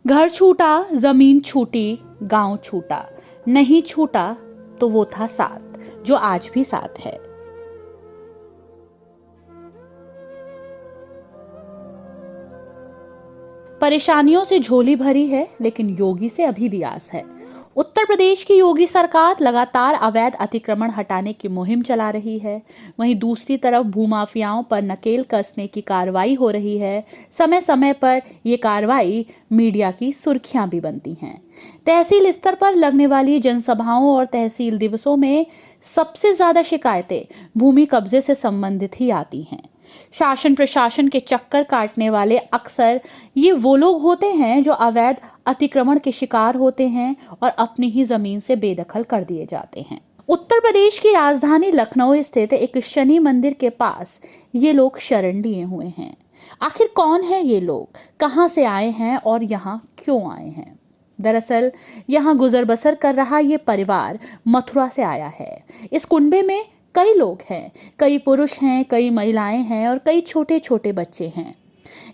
घर छूटा, जमीन छूटी, गांव छूटा, नहीं छूटा तो वो था साथ, जो आज भी साथ है। परेशानियों से झोली भरी है, लेकिन योगी से अभी भी आस है। उत्तर प्रदेश की योगी सरकार लगातार अवैध अतिक्रमण हटाने की मुहिम चला रही है। वहीं दूसरी तरफ भूमाफियाओं पर नकेल कसने की कार्रवाई हो रही है। समय समय पर ये कार्रवाई मीडिया की सुर्खियां भी बनती हैं। तहसील स्तर पर लगने वाली जनसभाओं और तहसील दिवसों में सबसे ज्यादा शिकायतें भूमि कब्जे से संबंधित ही आती हैं। शासन प्रशासन के चक्कर काटने वाले अक्सर ये वो लोग होते हैं जो अवैध अतिक्रमण के शिकार होते हैं और अपनी ही जमीन से बेदखल कर दिए जाते हैं। उत्तर प्रदेश की राजधानी लखनऊ स्थित एक शनि मंदिर के पास ये लोग शरण लिए हुए हैं। आखिर कौन है ये लोग, कहां से आए हैं और यहाँ क्यों आए हैं? दरअसल यहाँ गुजर बसर कर रहा ये परिवार मथुरा से आया है। इस कुनबे में कई लोग हैं, कई पुरुष हैं, कई महिलाएं हैं और कई छोटे छोटे बच्चे हैं।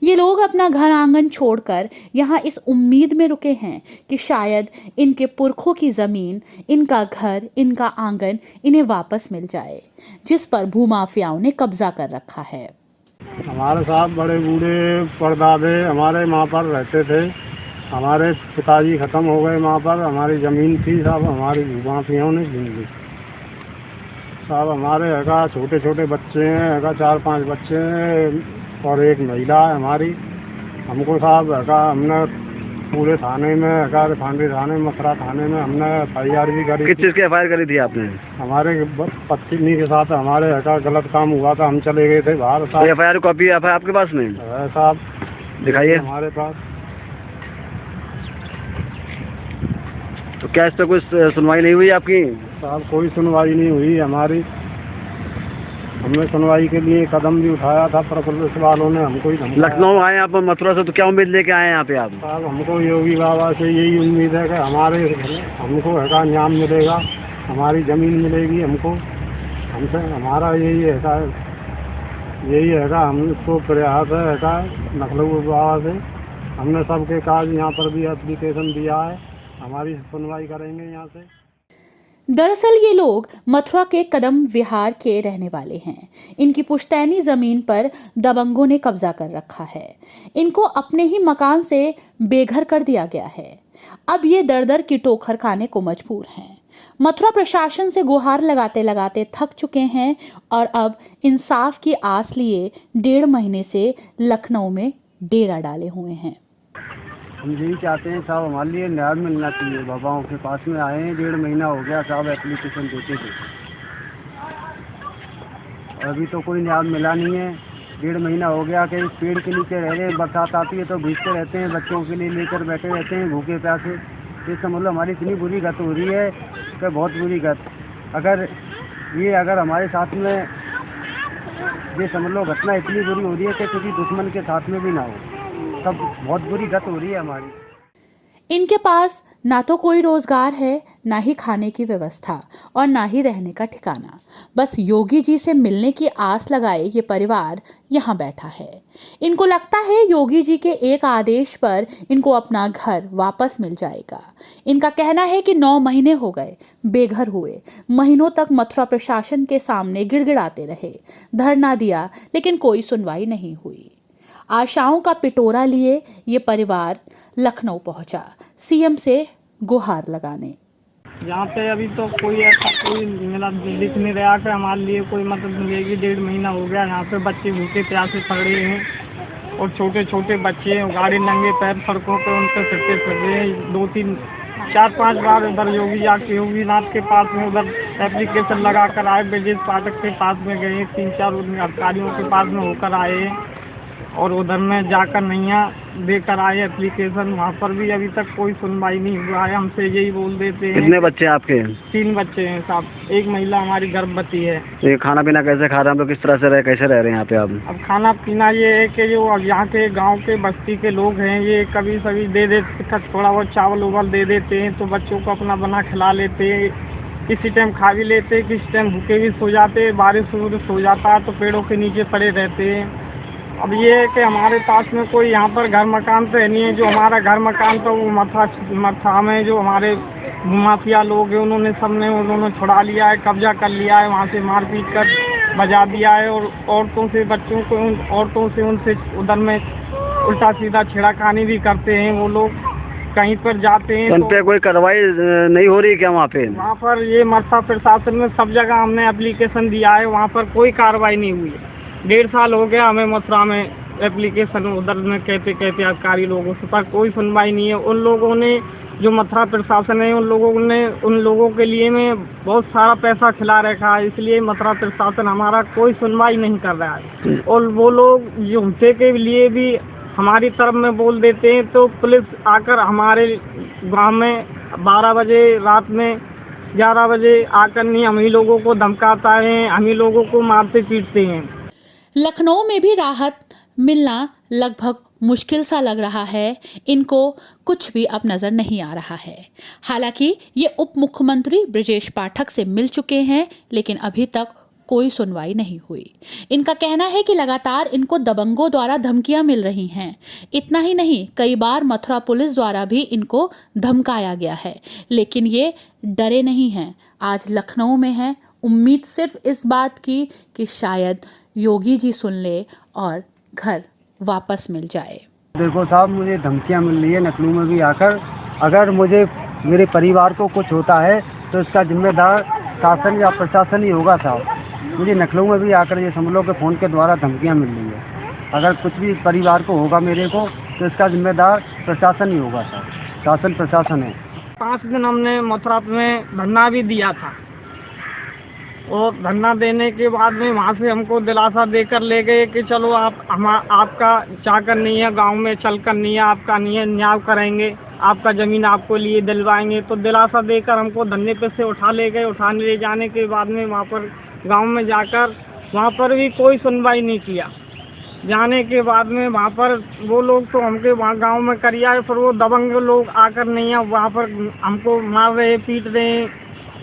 ये लोग अपना घर आंगन छोड़कर यहाँ इस उम्मीद में रुके हैं कि शायद इनके पुरखों की जमीन, इनका घर, इनका आंगन इन्हें वापस मिल जाए, जिस पर भूमाफियाओं ने कब्जा कर रखा है। हमारे साथ बड़े बूढ़े परदादे हमारे वहाँ पर रहते थे। हमारे पिताजी खत्म हो गए, वहाँ पर हमारी जमीन थी, सब हमारी भूमाफियाओं ने छीन ली। सब हमारे हैगा छोटे छोटे बच्चे हैं, हैगा 4-5 बच्चे हैं और एक महिला है हमारी। हमको साहब हैगा हमने पूरे थाने में हैगा, रिफाइनरी थाने, मथुरा थाने में हमने FIR भी करी। किस चीज की FIR करी थी आपने? हमारे पत्नी के साथ हमारे हैगा गलत काम हुआ था, हम चले गए थे बाहर। तो FIR कॉपी है आपके पास में? साहब दिखाइए हमारे पास। तो क्या इस पर कोई सुनवाई नहीं हुई आपकी? साहब कोई सुनवाई नहीं हुई हमारी। हमने सुनवाई के लिए कदम भी उठाया था, पर पुलिस वालों ने हमको ही धमकाया। लखनऊ आए आप मथुरा से, तो क्या उम्मीद लेके आए हैं यहाँ पे आप? साहब हमको योगी बाबा से यही उम्मीद है कि हमको हैगा न्याय मिलेगा, हमारी जमीन मिलेगी हमको। हमसे हमारा यही हैगा हमको प्रयास है लखनऊ बाबा से। हमने सबके काज यहाँ पर भी एप्लीकेशन दिया है, हमारी सुनवाई करेंगे यहाँ से। दरअसल ये लोग मथुरा के कदम विहार के रहने वाले हैं। इनकी पुश्तैनी जमीन पर दबंगों ने कब्जा कर रखा है। इनको अपने ही मकान से बेघर कर दिया गया है। अब ये दर दर की ठोकर खाने को मजबूर हैं। मथुरा प्रशासन से गुहार लगाते लगाते थक चुके हैं और अब इंसाफ की आस लिए 1.5 महीने से लखनऊ में डेरा डाले हुए हैं। हम यही चाहते हैं साहब, हमारे लिए न्याय मिलना चाहिए। बाबाओं के पास में आए हैं, 1.5 महीना हो गया साहब एप्लीकेशन देते थे, अभी तो कोई न्याय मिला नहीं है। 1.5 महीना हो गया कि पेड़ के नीचे रह रहे हैं, बरसात आती है तो भीगते रहते हैं, बच्चों के लिए लेकर बैठे रहते हैं भूखे प्यासे। ये समझ लो हमारी इतनी बुरी गत हो रही है कि बहुत बुरी गत। अगर हमारे साथ में ये समझ लो घटना इतनी बुरी हो रही है कि किसी दुश्मन के साथ में भी ना हो, तब बहुत बुरी गत हो रही है हमारी। इनके पास ना तो कोई रोजगार है, ना ही खाने की व्यवस्था और ना ही रहने का ठिकाना। बस योगी जी से मिलने की आस लगाए ये परिवार यहाँ बैठा है। इनको लगता है योगी जी के एक आदेश पर इनको अपना घर वापस मिल जाएगा। इनका कहना है कि 9 महीने हो गए बेघर हुए, महीनों तक मथुरा प्रशासन के सामने गिड़गिड़ाते रहे, धरना दिया, लेकिन कोई सुनवाई नहीं हुई। आशाओं का पिटोरा लिए ये परिवार लखनऊ पहुंचा CM से गुहार लगाने। यहाँ पे अभी तो कोई ऐसा कोई मेरा दिख नहीं रहा कि हमारे लिए कोई मदद मिलेगी। 1.5 महीना हो गया, यहाँ पे बच्चे भूखे प्यासे पड़े हैं और छोटे छोटे बच्चे हैं, गाड़ी नंगे पैर सड़कों पे उनके सिरते फिर रहे हैं। 2-3 4-5 बार उधर योगीनाथ के पास में उधर एप्लीकेशन लगा कर आए, ब्रिजेश पाठक के पास में गए, 3-4 अधिकारियों के पास में होकर आए और उधर में जाकर नैया देकर आए एप्लीकेशन। वहाँ पर भी अभी तक कोई सुनवाई नहीं हुआ है। हमसे यही बोल देते हैं। कितने बच्चे आपके? 3 बच्चे हैं साहब, एक महिला हमारी गर्भवती है। तो ये खाना पीना कैसे खा रहे हैं, तो किस तरह से कैसे रह रहे हैं यहाँ पे आप? अब खाना पीना ये है कि जो यहाँ के गांव के बस्ती के लोग हैं, ये कभी सभी दे देते, थोड़ा बहुत चावल उवल दे देते हैं तो बच्चों को अपना बना खिला लेते हैं। किसी टाइम खा भी लेते, किसी टाइम भूखे भी सो जाते। बारिश हो जाता है तो पेड़ों के नीचे पड़े रहते हैं। अब ये है कि हमारे पास में कोई यहाँ पर घर मकान तो नहीं है। जो हमारा घर मकान था वो मथा में जो हमारे माफिया लोग हैं उन्होंने छुड़ा लिया है, कब्जा कर लिया है, वहाँ से मारपीट कर बजा दिया है। और औरतों से बच्चों को औरतों से उनसे उधर में उल्टा सीधा छेड़खानी भी करते हैं। वो लोग कहीं पर जाते हैं उन पे कोई कार्रवाई नहीं हो रही क्या वहाँ पे? वहाँ पर ये मरसा प्रशासन में सब जगह हमने एप्लीकेशन दिया है, वहाँ पर कोई कार्रवाई नहीं हुई है। 1.5 साल हो गया हमें मथुरा में एप्लीकेशन उधर में कहते अधिकारी लोगों से, पर कोई सुनवाई नहीं है। उन लोगों ने जो मथुरा प्रशासन है उन लोगों के लिए में बहुत सारा पैसा खिला रखा है, इसलिए मथुरा प्रशासन हमारा कोई सुनवाई नहीं कर रहा है। और वो लोग झूठे के लिए भी हमारी तरफ में बोल देते हैं, तो पुलिस आकर हमारे गांव में 12 बजे रात में 11 बजे आकर नहीं हम ही लोगों को धमकाता है, हम ही लोगों को मारते पीटते हैं। लखनऊ में भी राहत मिलना लगभग मुश्किल सा लग रहा है। इनको कुछ भी अब नजर नहीं आ रहा है। हालांकि ये उप मुख्यमंत्री ब्रजेश पाठक से मिल चुके हैं, लेकिन अभी तक कोई सुनवाई नहीं हुई। इनका कहना है कि लगातार इनको दबंगों द्वारा धमकियां मिल रही हैं। इतना ही नहीं, कई बार मथुरा पुलिस द्वारा भी इनको धमकाया गया है, लेकिन ये डरे नहीं हैं। आज लखनऊ में हैं, उम्मीद सिर्फ इस बात की कि शायद योगी जी सुन ले और घर वापस मिल जाए। देखो साहब, मुझे धमकियां मिल रही है लखनऊ में भी आकर। अगर मुझे मेरे परिवार को कुछ होता है तो इसका जिम्मेदार शासन या प्रशासन ही होगा साहब। मुझे लखनऊ में भी आकर ये समझ लो कि फ़ोन के द्वारा धमकियां मिल रही है। अगर कुछ भी परिवार को होगा मेरे को तो इसका जिम्मेदार प्रशासन ही होगा साहब, शासन प्रशासन है। 5 दिन हमने मथुरा में धरना भी दिया था, और धरना देने के बाद में वहाँ से हमको दिलासा देकर ले गए कि चलो आपका चाकर नहीं है, गांव में चलकर नहीं है, आपका नहीं है, न्याय करेंगे, आपका जमीन आपको लिए दिलवाएंगे। तो दिलासा देकर हमको धरने पे से उठा ले गए। उठाने ले जाने के बाद में वहाँ पर गांव में जाकर वहाँ पर भी कोई सुनवाई नहीं किया। जाने के बाद में वहाँ पर वो लोग तो हमके वहाँ गांव में करिया है, पर वो दबंग लोग आकर नहीं है, वहाँ पर हमको मार रहे, पीट रहे हैं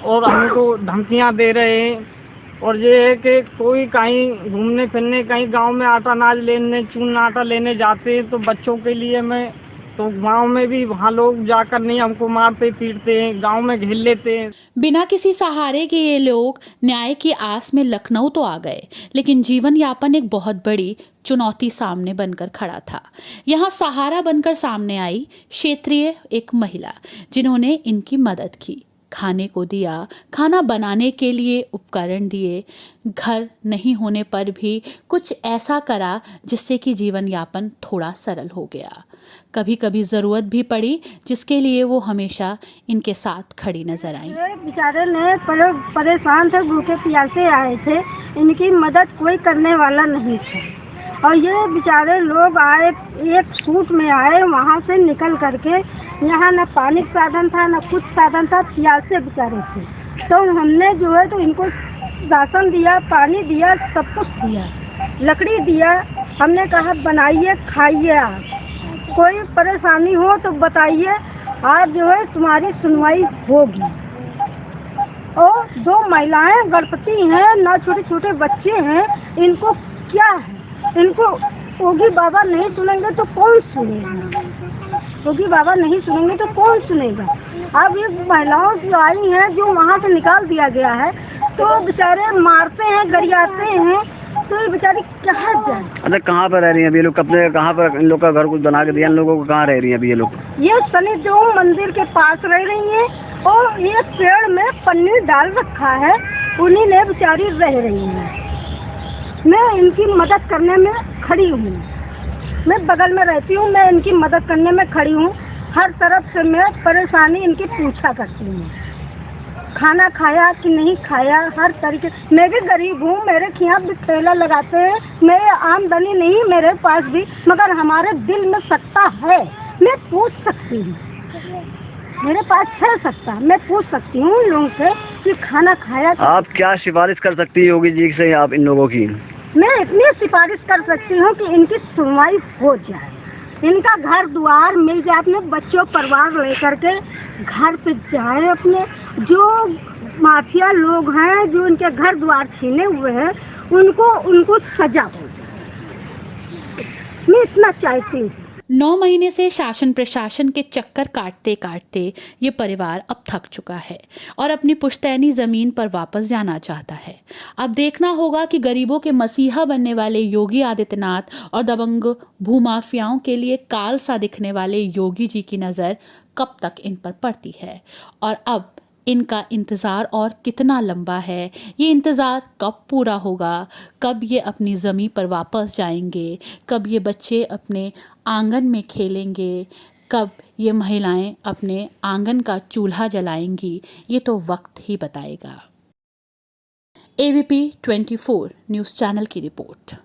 और हमको धमकियां दे रहे हैं। और ये है कि कोई कहीं घूमने फिरने, कहीं गांव में आटा अनाज लेने, चून आटा लेने जाते हैं तो बच्चों के लिए मैं तो गांव में भी वहाँ लोग जाकर नहीं हमको मारते पीटते हैं, गांव में घेर लेते हैं। बिना किसी सहारे के ये लोग न्याय की आस में लखनऊ तो आ गए, लेकिन जीवन यापन एक बहुत बड़ी चुनौती सामने बनकर खड़ा था। यहाँ सहारा बनकर सामने आई क्षेत्रीय एक महिला, जिन्होंने इनकी मदद की, खाने को दिया, खाना बनाने के लिए उपकरण दिए, घर नहीं होने पर भी कुछ ऐसा करा जिससे कि जीवन यापन थोड़ा सरल हो गया। कभी कभी ज़रूरत भी पड़ी, जिसके लिए वो हमेशा इनके साथ खड़ी नजर आई। बेचारे ने परेशान थे, भूखे प्यासे आए थे, इनकी मदद कोई करने वाला नहीं था। और ये बेचारे लोग आए, एक छूट में आए, वहाँ से निकल करके यहाँ न पानी का साधन था न कुछ साधन था, प्यासे बेचारे थे। तो हमने जो है तो इनको राशन दिया, पानी दिया, सब कुछ दिया, लकड़ी दिया। हमने कहा बनाइए खाइए, आप कोई परेशानी हो तो बताइए, आज जो है तुम्हारी सुनवाई होगी। और 2 महिलाएं गर्भवती हैं, ना छोटे छोटे बच्चे हैं, इनको क्या है, इनको योगी बाबा नहीं सुनेंगे तो कौन सुनेगा? योगी बाबा नहीं सुनेंगे तो कौन सुनेगा? अब ये महिलाओं जो आई हैं, जो वहाँ से निकाल दिया गया है, तो बेचारे मारते हैं, गरियाते हैं, तो ये बेचारी कहाँ जाए? अच्छा, कहाँ पर रह रही हैं अभी ये लोग? अपने कहाँ पर इन लोग का घर कुछ बना के दिया इन लोगों को? कहाँ रह रही हैं अभी ये लोग? ये शनिदेव मंदिर के पास रह रही हैं, और ये पेड़ में पन्नी डाल रखा है, उन्हीं ने बेचारी रह रही है। मैं इनकी मदद करने में खड़ी हूँ, मैं बगल में रहती हूँ, मैं इनकी मदद करने में खड़ी हूँ। हर तरफ से मैं परेशानी इनकी पूछा करती हूँ, खाना खाया कि नहीं खाया, हर तरीके। मैं भी गरीब हूँ, मेरे खिया भी ठेला लगाते हैं, मेरे आमदनी नहीं मेरे पास भी, मगर हमारे दिल में सत्ता है, मैं पूछ सकती हूँ, मेरे पास है सत्ता, मैं पूछ सकती हूँ लोगों से कि खाना खाया। आप क्या सिफारिश कर सकती है योगी जी से आप इन लोगों की? मैं इतनी सिफारिश कर सकती हूँ कि इनकी सुनवाई हो जाए, इनका घर द्वार मिल जाए, अपने बच्चों परिवार लेकर के घर पे जाए। अपने जो माफिया लोग हैं, जो इनके घर द्वार छीने हुए हैं, उनको सजा हो जाए। मैं इतना चाहती हूँ। 9 महीने से शासन प्रशासन के चक्कर काटते काटते ये परिवार अब थक चुका है और अपनी पुश्तैनी ज़मीन पर वापस जाना चाहता है। अब देखना होगा कि गरीबों के मसीहा बनने वाले योगी आदित्यनाथ और दबंग भूमाफियाओं के लिए काल सा दिखने वाले योगी जी की नज़र कब तक इन पर पड़ती है और अब इनका इंतज़ार और कितना लंबा है, ये इंतज़ार कब पूरा होगा, कब ये अपनी ज़मीन पर वापस जाएंगे, कब ये बच्चे अपने आंगन में खेलेंगे, कब ये महिलाएं अपने आंगन का चूल्हा जलाएंगी, ये तो वक्त ही बताएगा। AVP 24 न्यूज़ चैनल की रिपोर्ट।